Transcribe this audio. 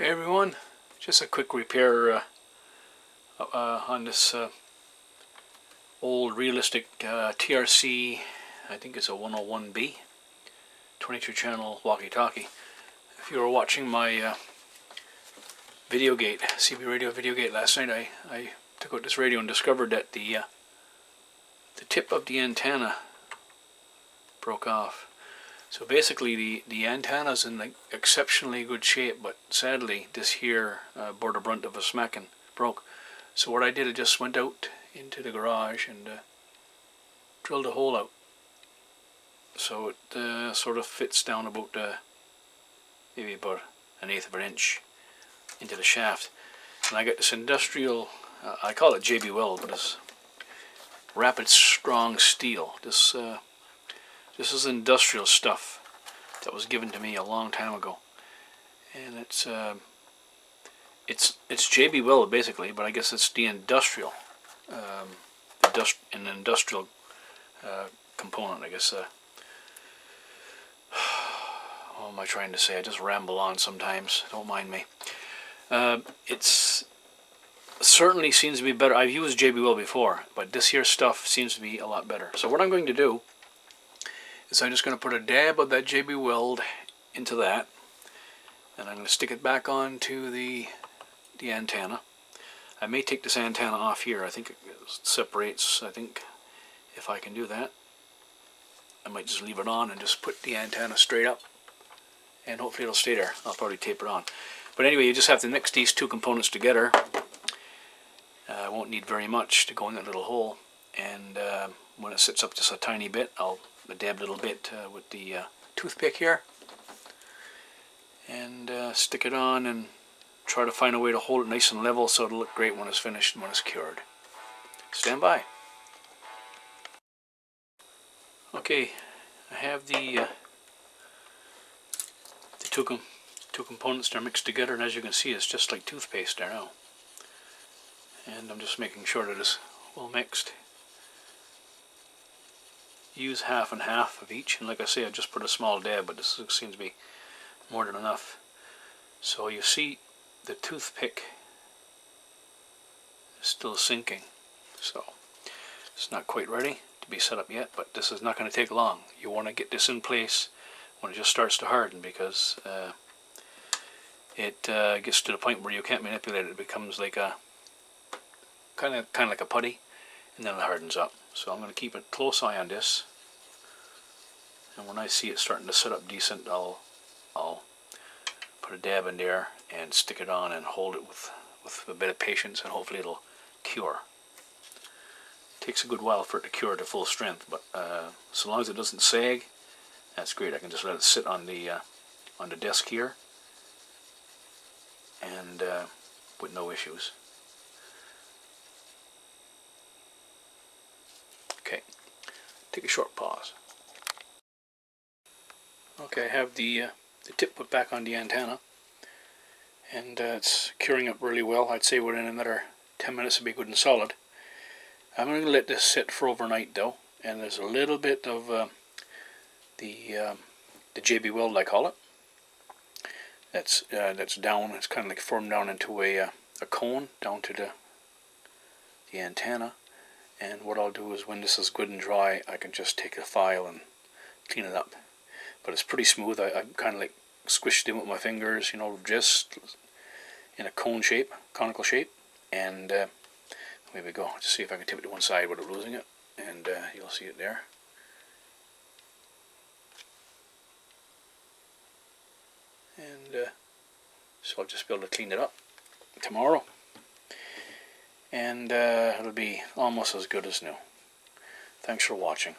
Hey everyone, just a quick repair on this old Realistic TRC, I think it's a 101B 22 channel walkie talkie. If you were watching my Videogate, CB radio Videogate last night, I took out this radio and discovered that the tip of the antenna broke off. So basically the antenna's in like exceptionally good shape, but sadly this here bore the brunt of a smack and broke. So what I did, I just went out into the garage and drilled a hole out. So it sort of fits down about maybe about 1/8 of an inch into the shaft. And I got this industrial, I call it JB Weld, but it's rapid strong steel. This is industrial stuff that was given to me a long time ago, and it's JB Weld basically, but I guess it's the industrial, an industrial component. I guess. What am I trying to say? I just ramble on sometimes. Don't mind me. It's certainly seems to be better. I've used JB Weld before, but this here stuff seems to be a lot better. So what I'm going to do is I'm just going to put a dab of that JB Weld into that, and I'm going to stick it back onto the antenna. I may take this antenna off here. I think it separates. I think if I can do that, I might just leave it on and just put the antenna straight up, and hopefully it'll stay there. I'll probably tape it on. But anyway, you just have to mix these two components together. I won't need very much to go in that little hole, and when it sits up just a tiny bit, I'll dab a little bit with the toothpick here and stick it on and try to find a way to hold it nice and level so it'll look great when it's finished and when it's cured. Stand by. Okay, I have the two components that are mixed together, and as you can see, it's just like toothpaste there now. And I'm just making sure that it's well mixed. Use half and half of each, and like I say, I just put a small dab, but this seems to be more than enough. So you see the toothpick is still sinking, so it's not quite ready to be set up yet, but this is not going to take long. You want to get this in place when it just starts to harden, because it gets to the point where you can't manipulate it. It becomes like a kind of like a putty, and then it hardens up. So I'm going to keep a close eye on this, and when I see it starting to set up decent, I'll put a dab in there and stick it on and hold it with a bit of patience, and hopefully it'll cure. It takes a good while for it to cure to full strength, but so long as it doesn't sag, that's great. I can just let it sit on the desk here, and with no issues. Okay, take a short pause. Okay, I have the tip put back on the antenna, and it's curing up really well. I'd say within another 10 minutes it'll be good and solid. I'm going to let this sit for overnight though, and there's a little bit of the JB Weld, I call it. That's down. It's kind of like formed down into a cone down to the antenna. And what I'll do is, when this is good and dry, I can just take a file and clean it up. But it's pretty smooth. I kind of like squished it in with my fingers, you know, just in a cone shape, conical shape. And there we go. Just see if I can tip it to one side without losing it, and you'll see it there. And so I'll just be able to clean it up tomorrow, and it'll be almost as good as new. Thanks for watching.